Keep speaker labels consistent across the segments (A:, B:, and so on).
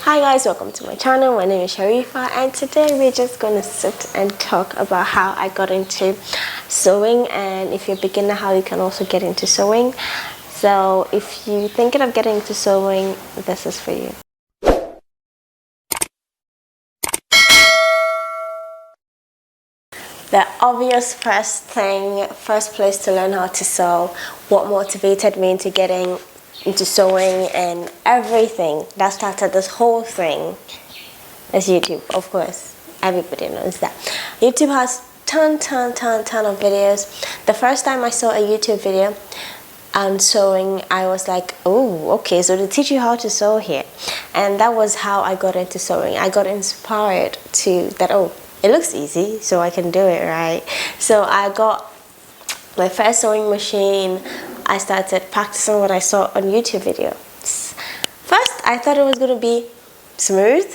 A: Hi guys, welcome to my channel. My name is Sharifa and today we're just going to sit and talk about how I got into sewing, and if you're a beginner, how you can also get into sewing. So if you're thinking of getting into sewing, this is for you. The obvious first place to learn how to sew, what motivated me into getting into sewing and everything that started this whole thing is YouTube. Of course, everybody knows that. YouTube has ton of videos. The first time I saw a YouTube video on sewing, I was like, oh, okay, so they teach you how to sew here. And that was how I got into sewing. I got inspired to that, oh, it looks easy, so I can do it, right? So I got my first sewing machine. I started practicing what I saw on YouTube videos. First, I thought it was going to be smooth,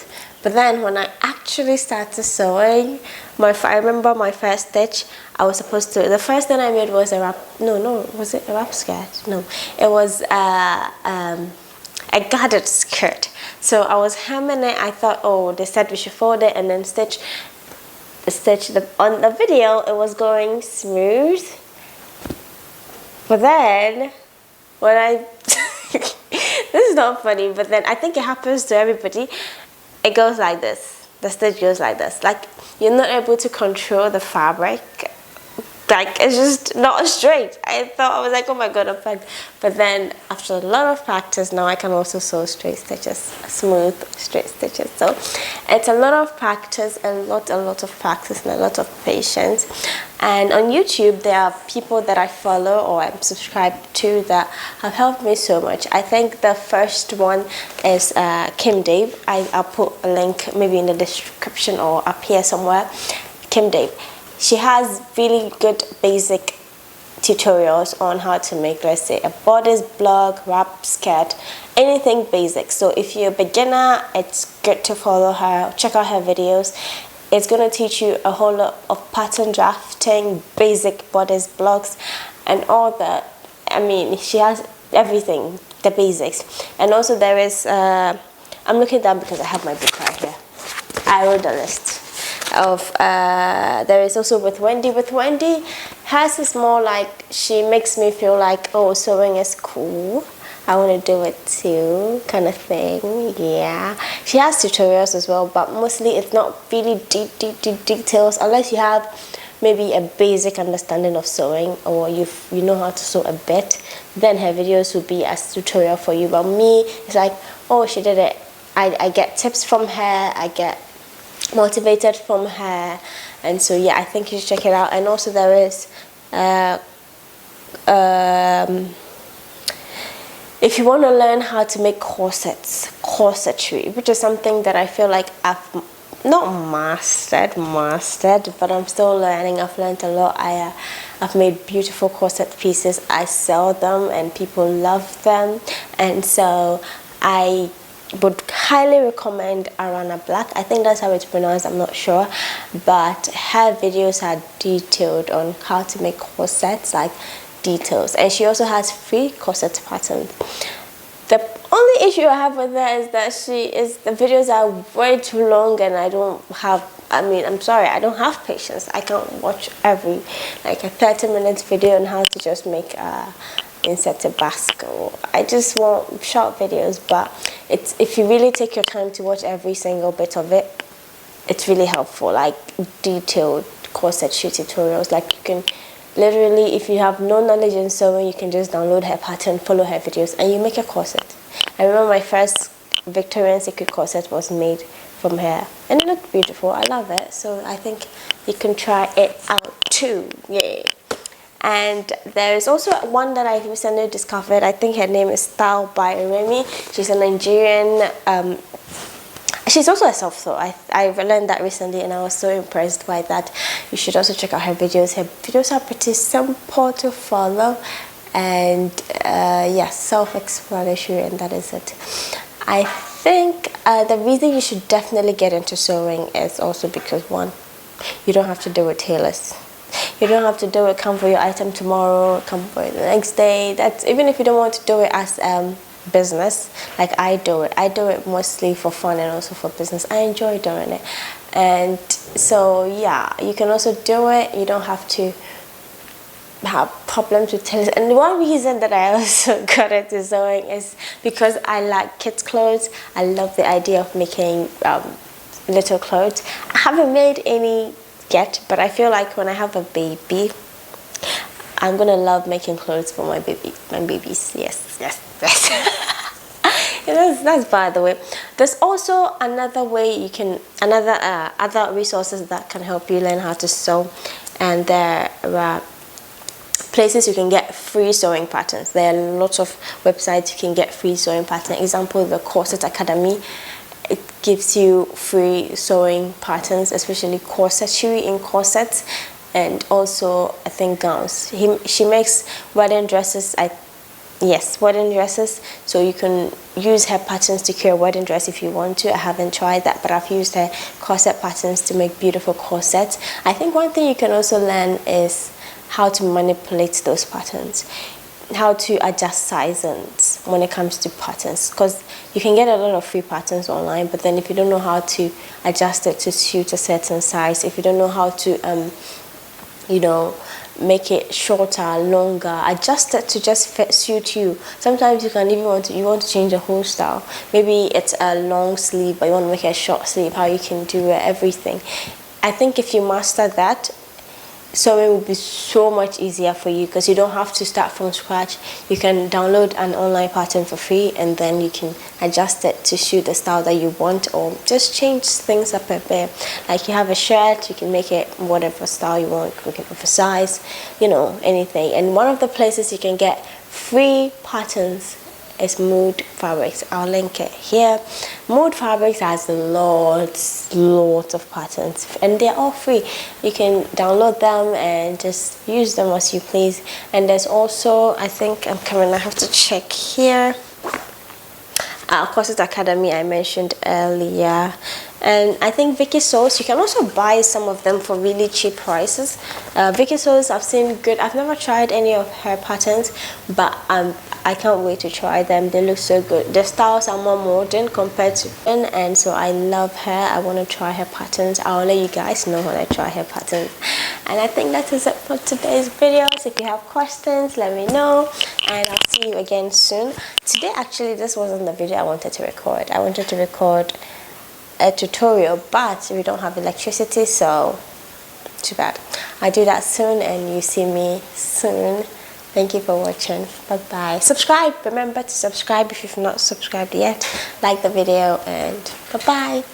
A: but then when I actually started sewing, I remember my first stitch, I was supposed to, the first thing I made was a wrap, was it a wrap skirt? No, it was a gathered skirt. So I was hemming it. I thought, oh, they said we should fold it and then stitch. On the video, it was going smooth, but then when I this is not funny, but then I think it happens to everybody. It goes like this. The stitch goes like this. Like you're not able to control the fabric. Like it's just not straight. I was like, oh my god, I'm fucked. But then after a lot of practice, now I can also sew straight stitches, smooth straight stitches. So it's a lot of practice, a lot of practice, and a lot of patience. And on YouTube, there are people that I follow or I'm subscribed to that have helped me so much. I think the first one is Kim Dave. I'll put a link maybe in the description or up here somewhere. Kim Dave. She has really good basic tutorials on how to make, let's say, a bodice block, wrap skirt, anything basic. So if you're a beginner, it's good to follow her, check out her videos. It's going to teach you a whole lot of pattern drafting, basic bodice blocks, and all that. I mean, she has everything, the basics. And also there is, I'm looking down because I have my book right here. I wrote a list of there is also with Wendy. Hers is more like, she makes me feel like, oh, sewing is cool, I want to do it too, kind of thing. Yeah, she has tutorials as well, but mostly it's not really deep details, unless you have maybe a basic understanding of sewing or you know how to sew a bit, then her videos will be a tutorial for you. But me, it's like, oh, she did it, I get tips from her, I get motivated from her, and so yeah, I think you should check it out. And also there is if you want to learn how to make corsetry, which is something that I feel like I've not mastered, but I'm still learning. I've learned a lot. I've made beautiful corset pieces. I sell them and people love them, and so I would highly recommend Arana Black. I think that's how it's pronounced, I'm not sure, but her videos are detailed on how to make corsets, like details, and she also has free corset patterns. The only issue I have with her is that the videos are way too long, and I'm sorry, I don't have patience. I can't watch every, like a 30-minute video on how to just make insert a basket. I just want short videos, but if you really take your time to watch every single bit of it, it's really helpful. Like detailed corset tutorials, like you can literally, if you have no knowledge in sewing, you can just download her pattern, follow her videos, and you make a corset. I remember my first Victoria's Secret corset was made from her, and it looked beautiful. I love it, so I think you can try it out too. Yay. And there is also one that I recently discovered. I think her name is Style by Remy. She's a Nigerian. She's also a self-sew. I learned that recently, and I was so impressed by that. You should also check out her videos. Her videos are pretty simple to follow, and yeah, self-explanatory, and that is it. I think the reason you should definitely get into sewing is also because, one, you don't have to deal with tailors. You don't have to do it, come for your item tomorrow, come for it the next day. That's even if you don't want to do it as business. Like I do it mostly for fun and also for business. I enjoy doing it. And so yeah, you can also do it. You don't have to have problems with tailors. And one reason that I also got into sewing is because I like kids clothes. I love the idea of making little clothes. I haven't made any yet, but I feel like when I have a baby, I'm gonna love making clothes for my babies. Yes. Yeah, that's by the way. There's also another way you can, other resources that can help you learn how to sew, and there are places you can get free sewing patterns. There are lots of websites you can get free sewing patterns. Example, the Corset Academy. It gives you free sewing patterns, especially corsetry in corsets, and also I think gowns. She makes wedding dresses. Wedding dresses. So you can use her patterns to create a wedding dress if you want to. I haven't tried that, but I've used her corset patterns to make beautiful corsets. I think one thing you can also learn is how to manipulate those patterns, how to adjust sizes when it comes to patterns, because you can get a lot of free patterns online, but then if you don't know how to adjust it to suit a certain size, if you don't know how to make it shorter, longer, adjust it to just suit you. Sometimes you can even want to change the whole style. Maybe it's a long sleeve but you want to make it a short sleeve, how you can do it, everything. I think if you master that, sewing will be so much easier for you, because you don't have to start from scratch. You can download an online pattern for free, and then you can adjust it to suit the style that you want, or just change things up a bit. Like you have a shirt, you can make it whatever style you want, you can oversize, anything. And one of the places you can get free patterns is Mood Fabrics. I'll link it here. Mood Fabrics has lots of patterns, and they're all free. You can download them and just use them as you please. And there's also, I have to check here, Corset Academy I mentioned earlier, and I think Vicky Sews, you can also buy some of them for really cheap prices. Vicky Sews, I've seen good. I've never tried any of her patterns, but I can't wait to try them. They look so good. The styles are more modern compared to and so I love her. I want to try her patterns. I'll let you guys know when I try her patterns. And I think that is it for today's videos. If you have questions, let me know, and I'll see you again soon. Today, actually, this wasn't the video I wanted to record. I wanted to record a tutorial, but we don't have electricity, so too bad. I'll do that soon, and you see me soon. Thank you for watching. Bye bye. Subscribe. Remember to subscribe if you've not subscribed yet. Like the video, and bye bye.